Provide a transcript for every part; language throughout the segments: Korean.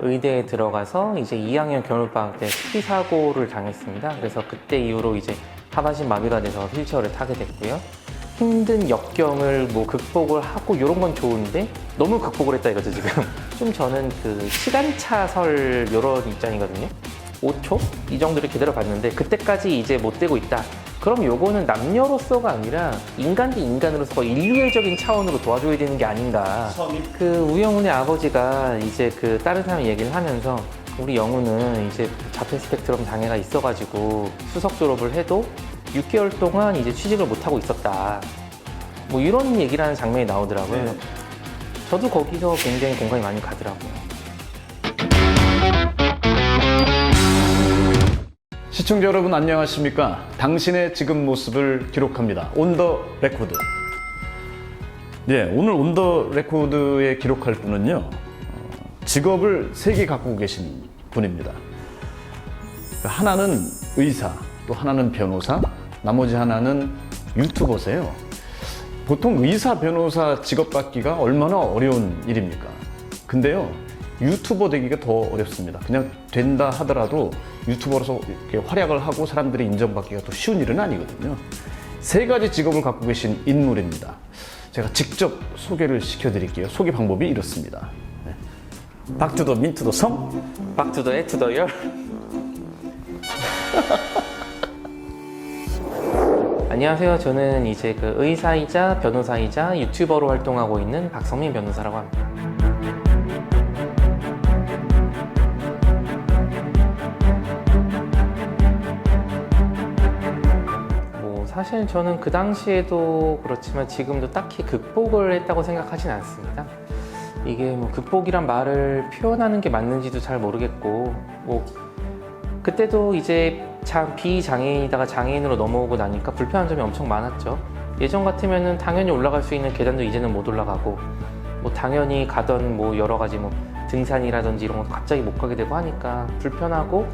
의대에 들어가서 이제 2학년 겨울방학 때 스키 사고를 당했습니다. 그래서 그때 이후로 이제 하반신 마비가 돼서 휠체어를 타게 됐고요. 힘든 역경을 뭐 극복을 하고 이런 건 좋은데 너무 극복을 했다 이거죠 지금. 좀 저는 그 시간차설 이런 입장이거든요. 5초? 이 정도를 그대로 봤는데 그때까지 이제 못 되고 있다. 그럼 요거는 남녀로서가 아니라 인간 대 인간으로서 인류애적인 차원으로 도와줘야 되는 게 아닌가. 그 우영훈의 아버지가 이제 그 다른 사람 얘기를 하면서 우리 영훈은 이제 자폐 스펙트럼 장애가 있어가지고 수석 졸업을 해도 6개월 동안 이제 취직을 못하고 있었다. 뭐 이런 얘기를 하는 장면이 나오더라고요. 네. 저도 거기서 굉장히 공감이 많이 가더라고요. 시청자 여러분 안녕하십니까? 당신의 지금 모습을 기록합니다. 온 더 레코드. 네, 오늘 온 더 레코드에 기록할 분은요. 직업을 3개 갖고 계신 분입니다. 하나는 의사, 또 하나는 변호사, 나머지 하나는 유튜버세요. 보통 의사, 변호사 직업 갖기가 얼마나 어려운 일입니까? 근데요, 유튜버 되기가 더 어렵습니다. 그냥 된다 하더라도 유튜버로서 이렇게 활약을 하고 사람들이 인정받기가 더 쉬운 일은 아니거든요. 3가지 직업을 갖고 계신 인물입니다. 제가 직접 소개를 시켜드릴게요. 소개 방법이 이렇습니다. 박투더 민투더 성, 박투더의 투더열. 안녕하세요. 저는 이제 그 의사이자 변호사이자 유튜버로 활동하고 있는 박성민 변호사라고 합니다. 뭐 사실 저는 그 당시에도 그렇지만 지금도 딱히 극복을 했다고 생각하진 않습니다. 이게 뭐 극복이란 말을 표현하는 게 맞는지도 잘 모르겠고, 뭐 그때도 이제 비장애인이다가 장애인으로 넘어오고 나니까 불편한 점이 엄청 많았죠. 예전 같으면은 당연히 올라갈 수 있는 계단도 이제는 못 올라가고, 뭐 당연히 가던 뭐 여러 가지 뭐 등산이라든지 이런 것도 갑자기 못 가게 되고 하니까 불편하고,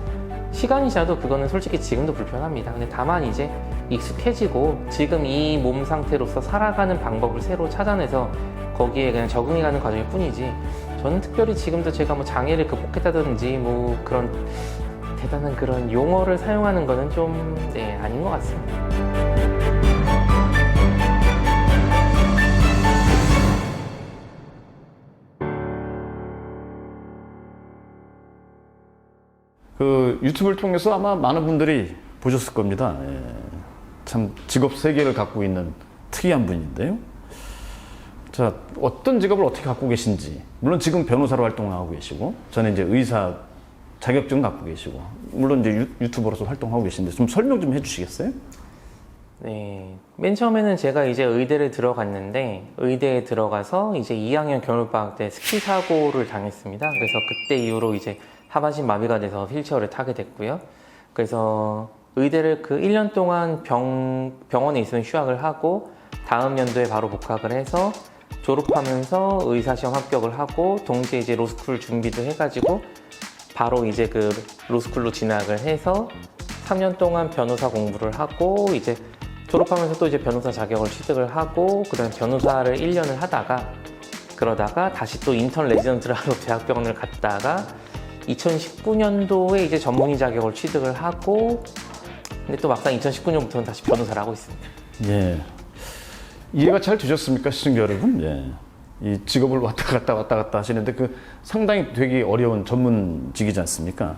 시간이 지나도 그거는 솔직히 지금도 불편합니다. 근데 다만 이제 익숙해지고 지금 이 몸 상태로서 살아가는 방법을 새로 찾아내서 거기에 그냥 적응해가는 과정일 뿐이지, 저는 특별히 지금도 제가 뭐 장애를 극복했다든지 뭐 그런 대단한 그런 용어를 사용하는 거는 좀 아닌 것 같습니다. 그 유튜브를 통해서 아마 많은 분들이 보셨을 겁니다. 예. 참 직업 3개를 갖고 있는 특이한 분인데요. 자, 어떤 직업을 어떻게 갖고 계신지. 물론 지금 변호사로 활동하고 계시고, 저는 이제 의사 자격증 갖고 계시고, 물론 이제 유튜버로서 활동하고 계신데 좀 설명 좀 해주시겠어요? 네, 맨 처음에는 제가 이제 의대를 들어갔는데, 의대에 들어가서 이제 2학년 겨울방학 때 스키 사고를 당했습니다. 그래서 그때 이후로 이제 하반신 마비가 돼서 휠체어를 타게 됐고요. 그래서 의대를 그 1년 동안 병원에 있으면 휴학을 하고, 다음 연도에 바로 복학을 해서 졸업하면서 의사시험 합격을 하고, 동시에 이제 로스쿨 준비도 해가지고 바로 이제 그 로스쿨로 진학을 해서 3년 동안 변호사 공부를 하고, 이제 졸업하면서 또 이제 변호사 자격을 취득을 하고, 그다음에 변호사를 1년을 하다가, 그러다가 다시 또 인턴 레지던트를 하러 대학병원을 갔다가 2019년도에 이제 전문의 자격을 취득을 하고, 근데 또 막상 2019년부터는 다시 변호사를 하고 있습니다. 예. 이해가 잘 되셨습니까, 시청자 여러분? 예. 이 직업을 왔다 갔다 하시는데 그 상당히 되게 어려운 전문직이지 않습니까?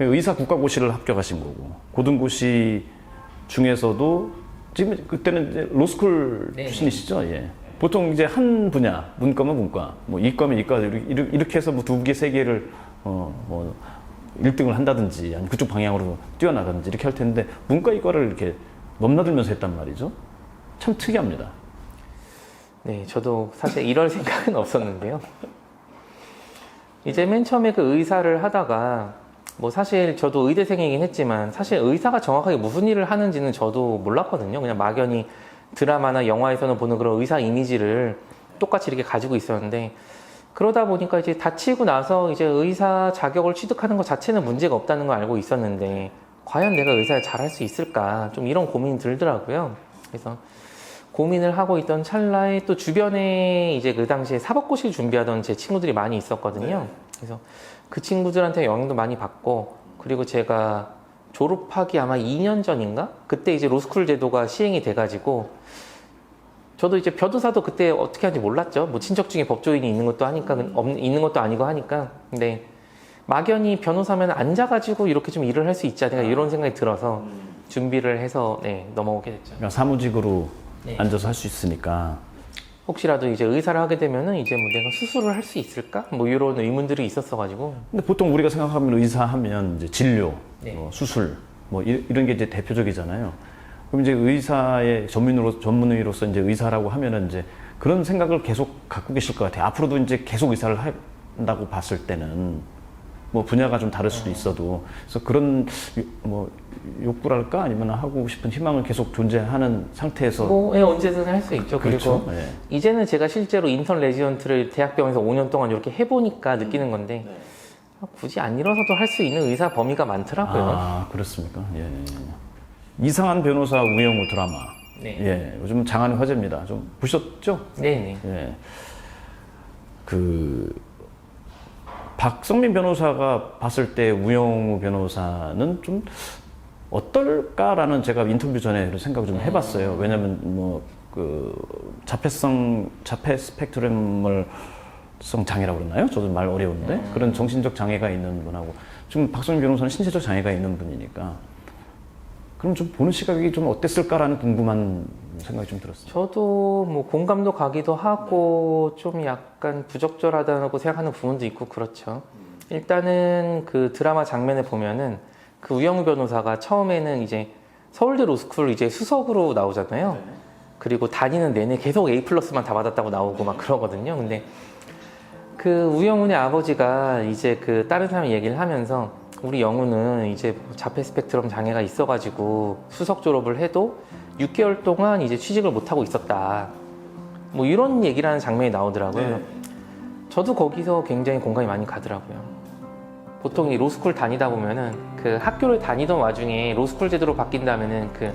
예. 의사 국가고시를 합격하신 거고, 고등고시 중에서도 지금 그때는 이제 로스쿨 출신이시죠? 예. 보통 이제 한 분야, 문과면 문과, 뭐 이과면 이과, 이렇게 해서 뭐 2개, 3개를 뭐 1등을 한다든지 아니면 그쪽 방향으로 뛰어나가든지 이렇게 할 텐데, 문과 이과를 이렇게 넘나들면서 했단 말이죠. 참 특이합니다. 네, 저도 사실 이럴 생각은 없었는데요. 이제 맨 처음에 그 의사를 하다가, 뭐 사실 저도 의대생이긴 했지만 사실 의사가 정확하게 무슨 일을 하는지는 저도 몰랐거든요. 그냥 막연히 드라마나 영화에서는 보는 그런 의사 이미지를 똑같이 이렇게 가지고 있었는데, 그러다 보니까 이제 다치고 나서 이제 의사 자격을 취득하는 것 자체는 문제가 없다는 걸 알고 있었는데, 과연 내가 의사를 잘할 수 있을까? 좀 이런 고민이 들더라고요. 그래서 고민을 하고 있던 찰나에 또 주변에 이제 그 당시에 사법고시를 준비하던 제 친구들이 많이 있었거든요. 그래서 그 친구들한테 영향도 많이 받고, 그리고 제가 졸업하기 아마 2년 전인가? 그때 이제 로스쿨 제도가 시행이 돼가지고, 저도 이제 변호사도 그때 어떻게 하는지 몰랐죠. 뭐 친척 중에 법조인이 있는 것도 하니까, 있는 것도 아니고 하니까. 근데 막연히 변호사면 앉아가지고 이렇게 좀 일을 할 수 있지 않을까 이런 생각이 들어서 준비를 해서 네, 넘어오게 됐죠. 그러니까 사무직으로 네. 앉아서 할 수 있으니까. 혹시라도 이제 의사를 하게 되면은 이제 뭐 내가 수술을 할 수 있을까? 뭐 이런 의문들이 있었어가지고. 근데 보통 우리가 생각하면 의사 하면 이제 진료, 네. 수술, 뭐 이런 게 이제 대표적이잖아요. 그럼 이제 의사의 전문의로서 이제 의사라고 하면은 이제 그런 생각을 계속 갖고 계실 것 같아요. 앞으로도 이제 계속 의사를 한다고 봤을 때는 뭐 분야가 좀 다를 수도 있어도, 그래서 그런 뭐 욕구랄까 아니면 하고 싶은 희망을 계속 존재하는 상태에서. 뭐 예, 언제든 할 수 있죠. 그렇죠. 그리고 예. 이제는 제가 실제로 인턴 레지던트를 대학병원에서 5년 동안 이렇게 해보니까 느끼는 건데 굳이 안 일어서도 할 수 있는 의사 범위가 많더라고요. 아, 그렇습니까? 예. 이상한 변호사 우영우 드라마. 네. 예, 요즘 장안의 화제입니다. 좀 보셨죠? 네네. 예. 박성민 변호사가 봤을 때 우영우 변호사는 좀 어떨까라는 제가 인터뷰 전에 그런 생각을 좀 해봤어요. 왜냐면 자폐 스펙트럼성 장애라고 그러나요? 저도 말 어려운데 그런 정신적 장애가 있는 분하고 지금 박성민 변호사는 신체적 장애가 있는 분이니까 그럼 좀 보는 시각이 좀 어땠을까라는 궁금한 생각이 좀 들었어요. 저도 뭐 공감도 가기도 하고 좀 약간 부적절하다고 생각하는 부분도 있고 그렇죠. 일단은 그 드라마 장면에 보면은 그 우영우 변호사가 처음에는 이제 서울대 로스쿨 이제 수석으로 나오잖아요. 그리고 다니는 내내 계속 A+만 다 받았다고 나오고 막 그러거든요. 근데 그 우영우의 아버지가 이제 그 다른 사람이 얘기를 하면서 우리 영우는 이제 자폐 스펙트럼 장애가 있어가지고 수석 졸업을 해도 6개월 동안 이제 취직을 못하고 있었다. 뭐 이런 얘기를 하는 장면이 나오더라고요. 네. 저도 거기서 굉장히 공감이 많이 가더라고요. 보통 이 로스쿨 다니다 보면은 그 학교를 다니던 와중에 로스쿨 제도로 바뀐다면은 그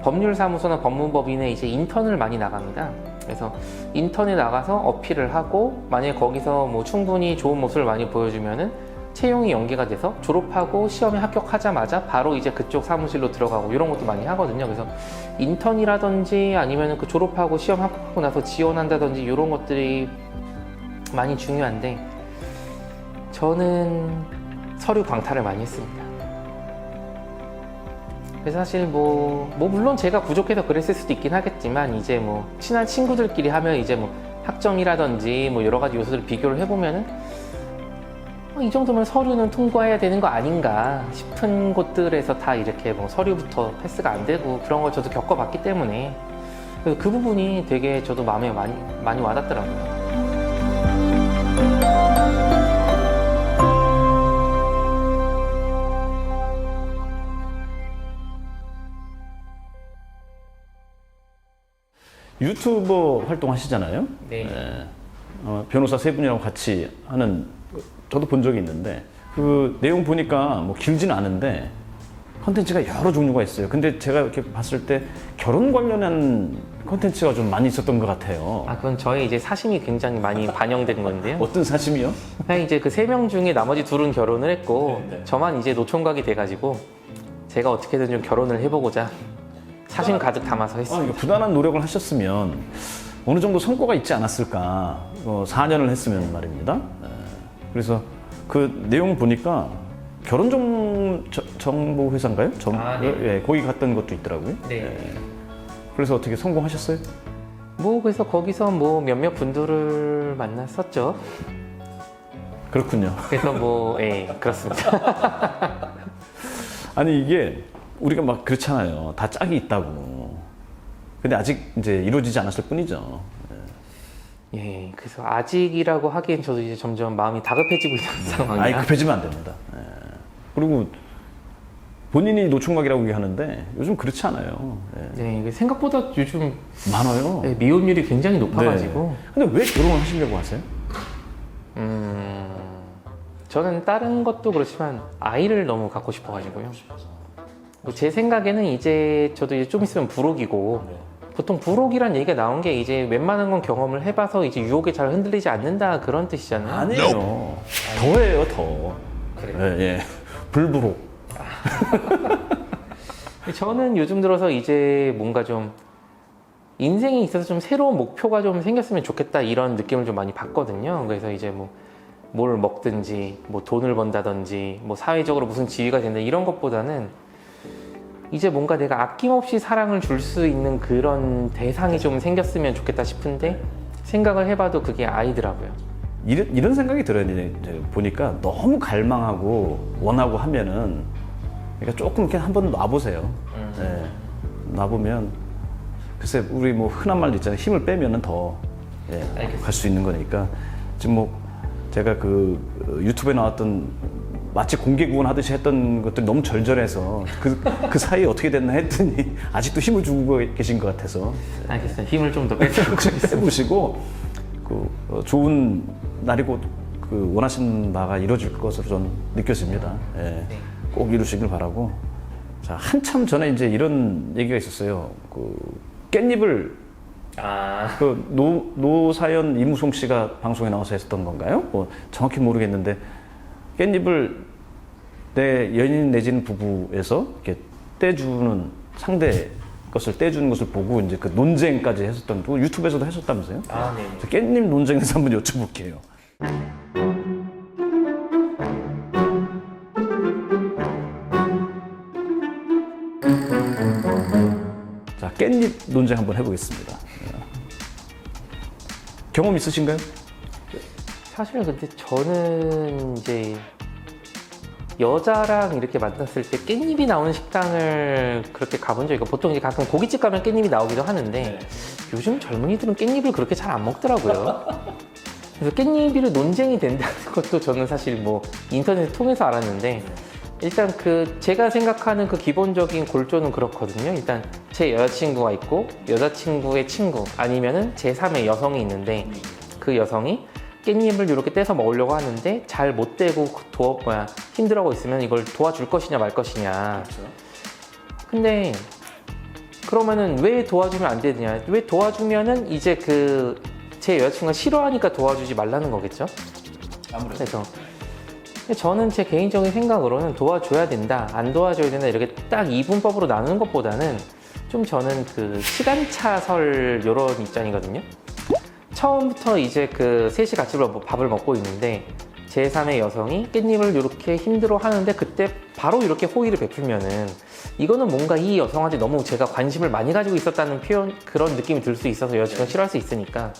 법률사무소나 법무법인에 이제 인턴을 많이 나갑니다. 그래서 인턴에 나가서 어필을 하고 만약에 거기서 뭐 충분히 좋은 모습을 많이 보여주면은 채용이 연계가 돼서 졸업하고 시험에 합격하자마자 바로 이제 그쪽 사무실로 들어가고 이런 것도 많이 하거든요. 그래서 인턴이라든지 아니면 그 졸업하고 시험 합격하고 나서 지원한다든지 이런 것들이 많이 중요한데 저는 서류 광탈을 많이 했습니다. 그래서 사실 뭐 물론 제가 부족해서 그랬을 수도 있긴 하겠지만 이제 뭐 친한 친구들끼리 하면 이제 뭐 학점이라든지 뭐 여러 가지 요소들을 비교를 해보면은 이 정도면 서류는 통과해야 되는 거 아닌가 싶은 곳들에서 다 이렇게 뭐 서류부터 패스가 안 되고 그런 걸 저도 겪어봤기 때문에 그 부분이 되게 저도 마음에 많이 와닿더라고요. 유튜버 활동하시잖아요. 네. 변호사 세 분이랑 같이 하는 저도 본 적이 있는데 그 내용 보니까 뭐 길지는 않은데 컨텐츠가 여러 종류가 있어요. 근데 제가 이렇게 봤을 때 결혼 관련한 컨텐츠가 좀 많이 있었던 것 같아요. 아, 그건 저의 이제 사심이 굉장히 많이 반영된 건데요. 어떤 사심이요? 그냥 이제 그 3명 중에 나머지 2은 결혼을 했고 저만 이제 노총각이 돼가지고 제가 어떻게든 좀 결혼을 해보고자 사심 가득 담아서 했습니다. 이거 부단한 노력을 하셨으면 어느 정도 성과가 있지 않았을까. 4년을 했으면 말입니다. 그래서 그 내용 보니까 결혼 정보 회사인가요? 네. 예, 거기 갔던 것도 있더라고요. 네. 그래서 어떻게 성공하셨어요? 뭐 그래서 거기서 뭐 몇몇 분들을 만났었죠. 그렇군요. 그래서 뭐 예, 그렇습니다. 아니 이게 우리가 막 그렇잖아요. 다 짝이 있다고. 근데 아직 이제 이루어지지 않았을 뿐이죠. 예, 그래서 아직이라고 하기엔 저도 이제 점점 마음이 다급해지고 있는 상황이라. 아예 급해지면 안 됩니다. 그리고 본인이 노총각이라고 얘기하는데 요즘 그렇지 않아요. 네, 이게 생각보다 요즘 많아요. 네, 미혼율이 굉장히 높아가지고. 근데 왜 결혼을 하시려고 하세요? 저는 다른 것도 그렇지만 아이를 너무 갖고 싶어가지고요. 뭐제 생각에는 이제 저도 이제 좀 있으면 부록이고 보통 불혹이란 얘기가 나온 게 이제 웬만한 건 경험을 해봐서 이제 유혹에 잘 흔들리지 않는다 그런 뜻이잖아요. 아니에요. 더해요, 더. 그래요? 예, 예. 불불호. 저는 요즘 들어서 이제 뭔가 좀 인생에 있어서 좀 새로운 목표가 좀 생겼으면 좋겠다 이런 느낌을 좀 많이 받거든요. 그래서 이제 뭐 뭘 먹든지 뭐 돈을 번다든지 뭐 사회적으로 무슨 지위가 된다 이런 것보다는 이제 뭔가 내가 아낌없이 사랑을 줄 수 있는 그런 대상이 좀 생겼으면 좋겠다 싶은데 생각을 해봐도 그게 아니더라고요. 이런 생각이 들어요. 이제 보니까 너무 갈망하고 원하고 하면은 그러니까 조금 이렇게 한번 놔보세요. 예. 놔보면 글쎄 우리 뭐 흔한 말도 있잖아요. 힘을 빼면은 더 갈 수 있는 거니까 지금 뭐 제가 그 유튜브에 나왔던 마치 공개 구원하듯이 했던 것들이 너무 절절해서 그 사이에 어떻게 됐나 했더니 아직도 힘을 주고 계신 것 같아서 알겠습니다. 힘을 좀 더 빼도록 해보시고 좋은 날이 곧 그 원하시는 바가 이루어질 것으로 저는 느껴집니다. 예. 꼭 이루시길 바라고. 자, 한참 전에 이제 이런 얘기가 있었어요. 그 깻잎을 그 노사연 이무송 씨가 방송에 나와서 했었던 건가요? 뭐 정확히 모르겠는데 깻잎을 내 연인 내지는 부부에서 이렇게 떼주는 상대 것을 떼주는 것을 보고 이제 그 논쟁까지 했었던 그 유튜브에서도 했었다면서요? 네. 깻잎 논쟁에서 한번 여쭤볼게요. 자, 깻잎 논쟁 한번 해보겠습니다. 경험 있으신가요? 사실 근데 저는 이제 여자랑 이렇게 만났을 때 깻잎이 나오는 식당을 그렇게 가본 적이 있고 보통 이제 가끔 고깃집 가면 깻잎이 나오기도 하는데 요즘 젊은이들은 깻잎을 그렇게 잘 안 먹더라고요. 그래서 깻잎이 논쟁이 된다는 것도 저는 사실 뭐 인터넷 통해서 알았는데 일단 그 제가 생각하는 그 기본적인 골조는 그렇거든요. 일단 제 여자친구가 있고 여자친구의 친구 아니면은 제3의 여성이 있는데 그 여성이 깻잎을 이렇게 떼서 먹으려고 하는데 잘 못 떼고 힘들어하고 있으면 이걸 도와줄 것이냐 말 것이냐. 근데 그러면은 왜 도와주면 안 되느냐? 왜 도와주면은 이제 그 제 여자친구가 싫어하니까 도와주지 말라는 거겠죠? 아무래도. 그래서 저는 제 개인적인 생각으로는 도와줘야 된다, 안 도와줘야 된다 이렇게 딱 이분법으로 나누는 것보다는 좀 저는 그 시간차설 이런 입장이거든요. 처음부터 이제 그 셋이 같이 밥을 먹고 있는데 제3의 여성이 깻잎을 이렇게 힘들어 하는데 그때 바로 이렇게 호의를 베풀면은 이거는 뭔가 이 여성한테 너무 제가 관심을 많이 가지고 있었다는 표현 그런 느낌이 들 수 있어서 여자친구가 싫어할 수 있으니까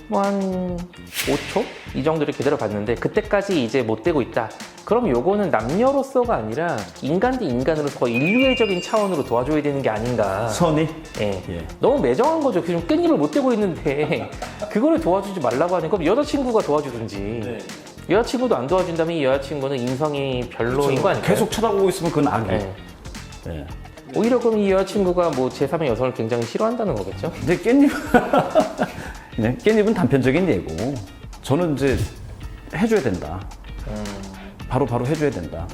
뭐 한 5초? 이 정도를 기다려 봤는데 그때까지 이제 못 되고 있다. 그럼 요거는 남녀로서가 아니라 인간 대 인간으로서 거의 인류애적인 차원으로 도와줘야 되는 게 아닌가. 선이? 예. 예. 너무 매정한 거죠. 지금 깻잎을 못 떼고 있는데 그거를 도와주지 말라고 하는 건 여자친구가 도와주든지 여자친구도 안 도와준다면 이 여자친구는 인성이 별로인 거 아닐까요? 계속 쳐다보고 있으면 그건 악이에요. 예. 예. 오히려 그럼 이 여자친구가 뭐 제3의 여성을 굉장히 싫어한다는 거겠죠? 근데 깻잎, 네, 깻잎은 단편적인 예고. 저는 이제 해줘야 된다. 바로 해줘야 된다.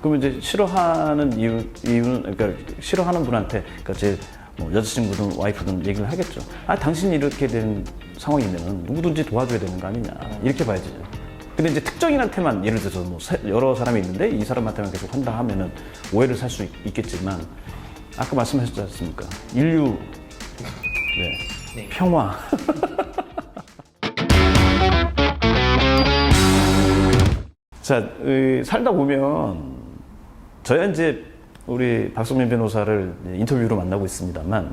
그러면 이제 싫어하는 이유는 그러니까 싫어하는 분한테 그러니까 제 뭐 여자친구든 와이프든 얘기를 하겠죠. 아, 당신이 이렇게 된 상황이면은 누구든지 도와줘야 되는 거 아니냐 이렇게 봐야죠. 근데 이제 특정인한테만 예를 들어서 뭐 여러 사람이 있는데 이 사람한테만 계속 한다 하면은 오해를 살 수 있겠지만 아까 말씀하셨지 않습니까? 인류 평화. 자, 살다 보면 저야 이제 우리 박성민 변호사를 인터뷰로 만나고 있습니다만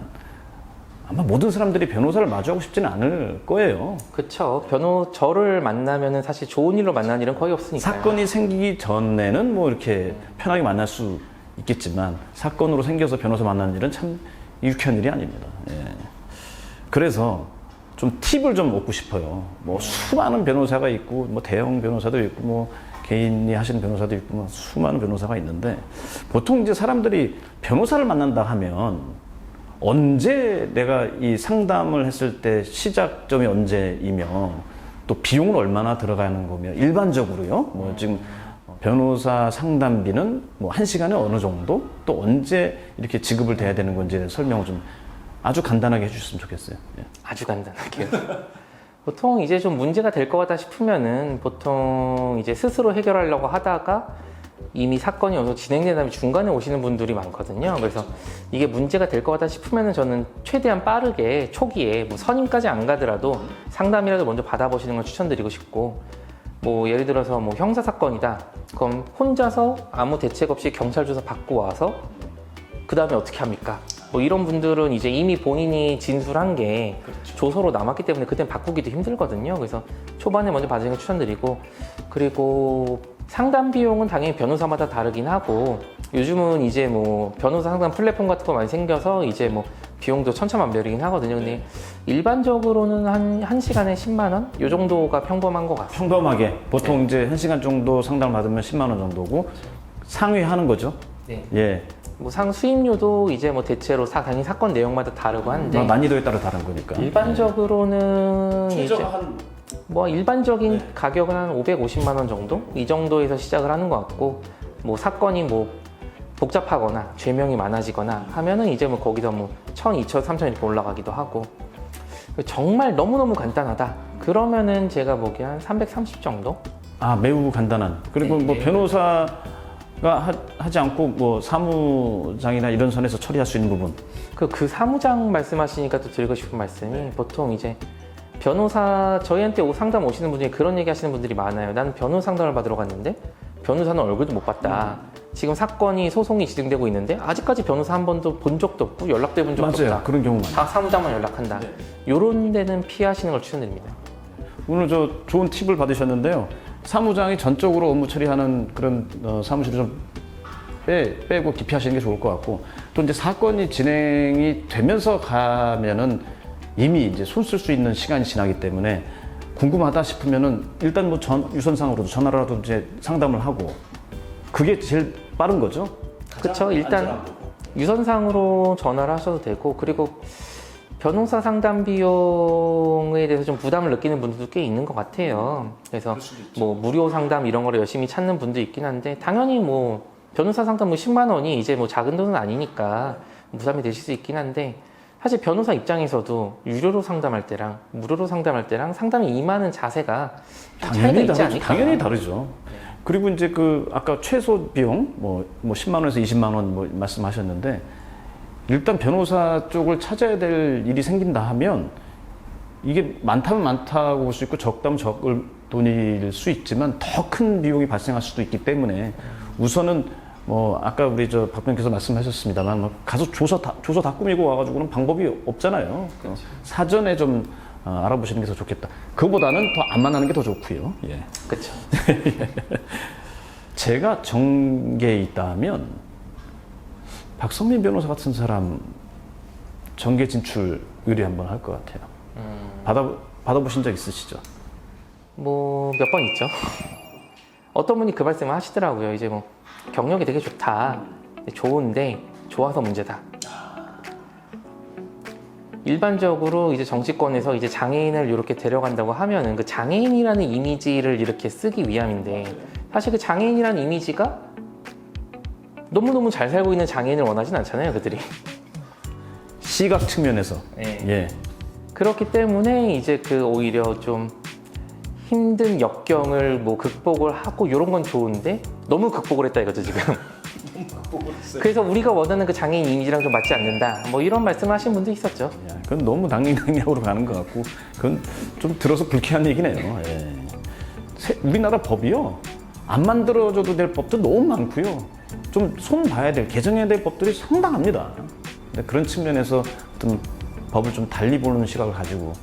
아마 모든 사람들이 변호사를 마주하고 싶지는 않을 거예요. 그렇죠. 저를 만나면은 사실 좋은 일로 만나는 일은 거의 없으니까요. 사건이 생기기 전에는 뭐 이렇게 편하게 만날 수 있겠지만 사건으로 생겨서 변호사 만나는 일은 참 유쾌한 일이 아닙니다. 예. 그래서 좀 팁을 좀 얻고 싶어요. 뭐 수많은 변호사가 있고 뭐 대형 변호사도 있고 뭐 개인이 하시는 변호사도 있고 뭐 수많은 변호사가 있는데 보통 이제 사람들이 변호사를 만난다 하면 언제 내가 이 상담을 했을 때 시작점이 언제이며 또 비용은 얼마나 들어가는 거며 일반적으로요. 뭐 지금 변호사 상담비는 뭐 1시간에 어느 정도 또 언제 이렇게 지급을 돼야 되는 건지 설명을 좀 아주 간단하게 해주셨으면 좋겠어요. 예. 아주 간단하게요. 보통 이제 좀 문제가 될 것 같다 싶으면은 보통 이제 스스로 해결하려고 하다가 이미 사건이 어서 진행된 다음에 중간에 오시는 분들이 많거든요. 그래서 이게 문제가 될 것 같다 싶으면은 저는 최대한 빠르게 초기에 뭐 선임까지 안 가더라도 상담이라도 먼저 받아보시는 걸 추천드리고 싶고, 뭐 예를 들어서 뭐 형사 사건이다. 그럼 혼자서 아무 대책 없이 경찰 조사 받고 와서 그 다음에 어떻게 합니까? 뭐 이런 분들은 이제 이미 본인이 진술한 게 조서로 남았기 때문에 그땐 바꾸기도 힘들거든요. 그래서 초반에 먼저 받으시는 걸 추천드리고, 그리고 상담 비용은 당연히 변호사마다 다르긴 하고, 요즘은 이제 뭐 변호사 상담 플랫폼 같은 거 많이 생겨서 이제 뭐 비용도 천차만별이긴 하거든요. 근데 일반적으로는 한 시간에 10만 원? 요 정도가 평범한 것 같습니다. 평범하게 보통 이제 1시간 정도 상담을 받으면 10만 원 정도고 상회하는 거죠. 네. 예. 뭐 수임료도 이제 뭐 대체로 당연히 사건 내용마다 다르고 한데 난이도에 따라 다른 거니까. 일반적으로는 최저 이제 한 뭐 일반적인 가격은 한 550만 원 정도? 이 정도에서 시작을 하는 것 같고, 뭐 사건이 뭐 복잡하거나 죄명이 많아지거나 하면은 이제 뭐 거기서 뭐 1,000, 2,000, 3,000 이렇게 올라가기도 하고, 정말 너무너무 간단하다 그러면은 제가 보기엔 한 330 정도? 매우 간단한. 그리고 네, 뭐 네. 변호사가 하지 않고 뭐 사무장이나 이런 선에서 처리할 수 있는 부분. 그 사무장 말씀하시니까 또 드리고 싶은 말씀이, 보통 이제 변호사, 저희한테 상담 오시는 분 중에 그런 얘기 하시는 분들이 많아요. 나는 변호사 상담을 받으러 갔는데 변호사는 얼굴도 못 봤다. 지금 사건이, 소송이 진행되고 있는데 아직까지 변호사 한 번도 본 적도 없고 연락돼 본 적도 맞아요. 없다. 그런 경우 많아요. 다 사무장만 연락한다. 요런 데는 피하시는 걸 추천드립니다. 오늘 저 좋은 팁을 받으셨는데요. 사무장이 전적으로 업무 처리하는 그런 사무실을 좀 빼고 기피하시는 게 좋을 것 같고, 또 이제 사건이 진행이 되면서 가면은 이미 이제 손 쓸 수 있는 시간이 지나기 때문에 궁금하다 싶으면은 일단 뭐 유선상으로도 전화라도 이제 상담을 하고, 그게 제일 빠른 거죠. 그렇죠. 일단 유선상으로 전화를 하셔도 되고, 그리고 변호사 상담 비용에 대해서 좀 부담을 느끼는 분들도 꽤 있는 것 같아요. 그래서 뭐 무료 상담 이런 거를 열심히 찾는 분도 있긴 한데, 당연히 뭐 변호사 상담 뭐 10만 원이 이제 뭐 작은 돈은 아니니까 부담이 되실 수 있긴 한데, 사실 변호사 입장에서도 유료로 상담할 때랑 무료로 상담할 때랑 상담이 임하는 자세가 좀 차이가 있지 않을까? 당연히 다르죠. 그리고 이제 그 아까 최소 비용 뭐 10만 원에서 20만 원 뭐 말씀하셨는데, 일단 변호사 쪽을 찾아야 될 일이 생긴다 하면 이게 많다면 많다고 볼 수 있고 적다면 적을 돈일 수 있지만 더 큰 비용이 발생할 수도 있기 때문에 우선은 뭐 아까 우리 저 박변께서 말씀하셨습니다만 뭐 가서 조서 다 꾸미고 와가지고는 방법이 없잖아요. 사전에 좀 알아보시는 게 더 좋겠다. 그거보다는 더 안 만나는 게 더 좋고요. 예. 그렇죠. 제가 정계에 있다면 박성민 변호사 같은 사람 정계 진출 의뢰 한번 할 것 같아요. 받아보신 적 있으시죠? 뭐 몇 번 있죠. 어떤 분이 그 말씀을 하시더라고요. 이제 뭐 경력이 되게 좋다. 좋은데 좋아서 문제다. 일반적으로 이제 정치권에서 이제 장애인을 이렇게 데려간다고 하면은 그 장애인이라는 이미지를 이렇게 쓰기 위함인데, 사실 그 장애인이라는 이미지가 너무너무 잘 살고 있는 장애인을 원하진 않잖아요, 그들이. 시각 측면에서. 네. 예. 그렇기 때문에 이제 그 오히려 좀 힘든 역경을 뭐 극복을 하고 이런 건 좋은데 너무 극복을 했다 이거죠 지금. 그래서 우리가 원하는 그 장애인 이미지랑 좀 맞지 않는다, 뭐 이런 말씀을 하신 분도 있었죠. 야, 그건 너무 낭냥으로 가는 것 같고, 그건 좀 들어서 불쾌한 얘기네요. 예. 우리나라 법이요, 안 만들어져도 될 법도 너무 많고요, 좀 손 봐야 될, 개정해야 될 법들이 상당합니다. 근데 그런 측면에서 어떤 법을 좀 달리 보는 시각을 가지고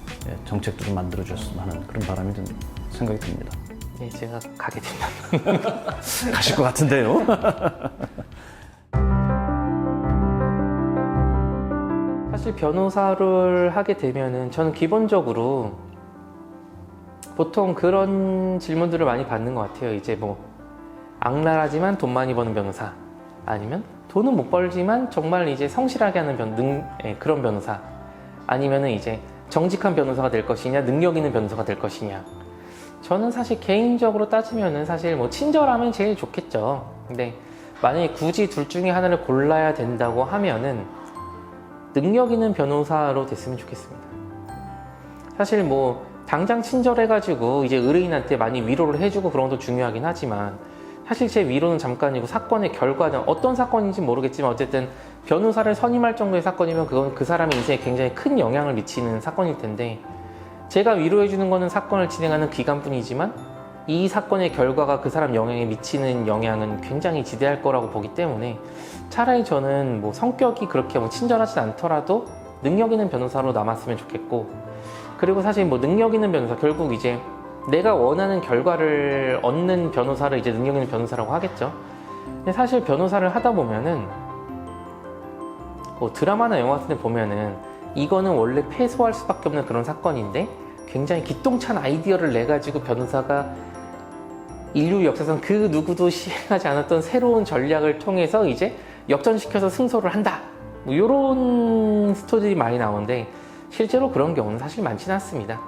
정책도 좀 만들어줬으면 하는 그런 바람이 좀 생각이 듭니다. 네, 제가 가게 된다면. 가실 것 같은데요. 사실 변호사를 하게 되면은 저는 기본적으로 보통 그런 질문들을 많이 받는 것 같아요. 이제 뭐 악랄하지만 돈 많이 버는 변호사, 아니면 돈은 못 벌지만 정말 이제 성실하게 하는 그런 변호사, 아니면은 이제 정직한 변호사가 될 것이냐, 능력 있는 변호사가 될 것이냐. 저는 사실 개인적으로 따지면은 사실 뭐 친절하면 제일 좋겠죠. 근데 만약에 굳이 둘 중에 하나를 골라야 된다고 하면은 능력 있는 변호사로 됐으면 좋겠습니다. 사실 뭐 당장 친절해가지고 이제 의뢰인한테 많이 위로를 해주고 그런 것도 중요하긴 하지만 사실 제 위로는 잠깐이고 사건의 결과는 어떤 사건인지 모르겠지만 어쨌든 변호사를 선임할 정도의 사건이면 그건 그 사람의 인생에 굉장히 큰 영향을 미치는 사건일 텐데 제가 위로해주는 거는 사건을 진행하는 기간뿐이지만 이 사건의 결과가 그 사람 영향에 미치는 영향은 굉장히 지대할 거라고 보기 때문에 차라리 저는 뭐 성격이 그렇게 뭐 친절하진 않더라도 능력 있는 변호사로 남았으면 좋겠고 그리고 사실 뭐 능력 있는 변호사 결국 이제 내가 원하는 결과를 얻는 변호사를 이제 능력 있는 변호사라고 하겠죠. 근데 사실 변호사를 하다 보면은 뭐 드라마나 영화 같은 데 보면은 이거는 원래 패소할 수밖에 없는 그런 사건인데 굉장히 기똥찬 아이디어를 내가지고 변호사가 인류 역사상 그 누구도 시행하지 않았던 새로운 전략을 통해서 이제 역전시켜서 승소를 한다. 뭐 이런 스토리들이 많이 나오는데 실제로 그런 경우는 사실 많지는 않습니다.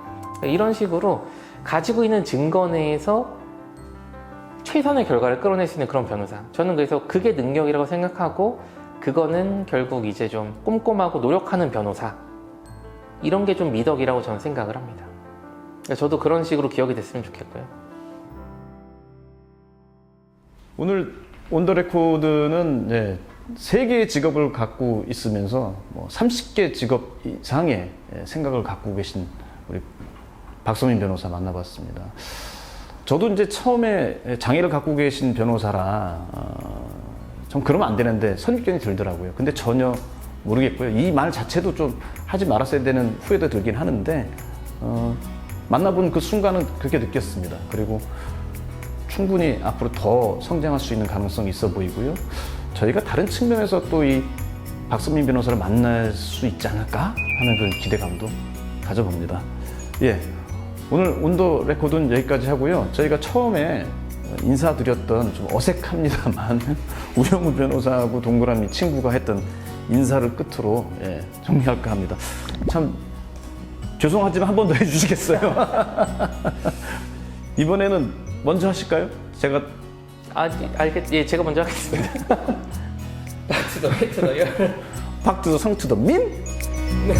이런 식으로 가지고 있는 증거 내에서 최선의 결과를 끌어낼 수 있는 그런 변호사. 저는 그래서 그게 능력이라고 생각하고 그거는 결국 이제 좀 꼼꼼하고 노력하는 변호사. 이런 게 좀 미덕이라고 저는 생각을 합니다. 저도 그런 식으로 기억이 됐으면 좋겠고요. 오늘 온더 레코드는 3개의 직업을 갖고 있으면서 뭐 30개 직업 이상의 생각을 갖고 계신 우리 박성민 변호사 만나봤습니다. 저도 이제 처음에 장애를 갖고 계신 변호사라 좀 그러면 안 되는데 선입견이 들더라고요. 근데 전혀 모르겠고요. 이 말 자체도 좀 하지 말았어야 되는 후회도 들긴 하는데 만나본 그 순간은 그렇게 느꼈습니다. 그리고 충분히 앞으로 더 성장할 수 있는 가능성이 있어 보이고요. 저희가 다른 측면에서 또 이 박성민 변호사를 만날 수 있지 않을까 하는 그런 기대감도 가져봅니다. 예, 오늘 온더 레코드는 여기까지 하고요. 저희가 처음에 인사드렸던 좀 어색합니다만 우영우 변호사하고 동그라미 친구가 했던 인사를 끝으로 정리할까 합니다. 참 죄송하지만 한 번 더 해주시겠어요? 이번에는 먼저 하실까요? 제가 예, 제가 먼저 하겠습니다. 박투더 해투더 열. 박투더 성투더 민? 네.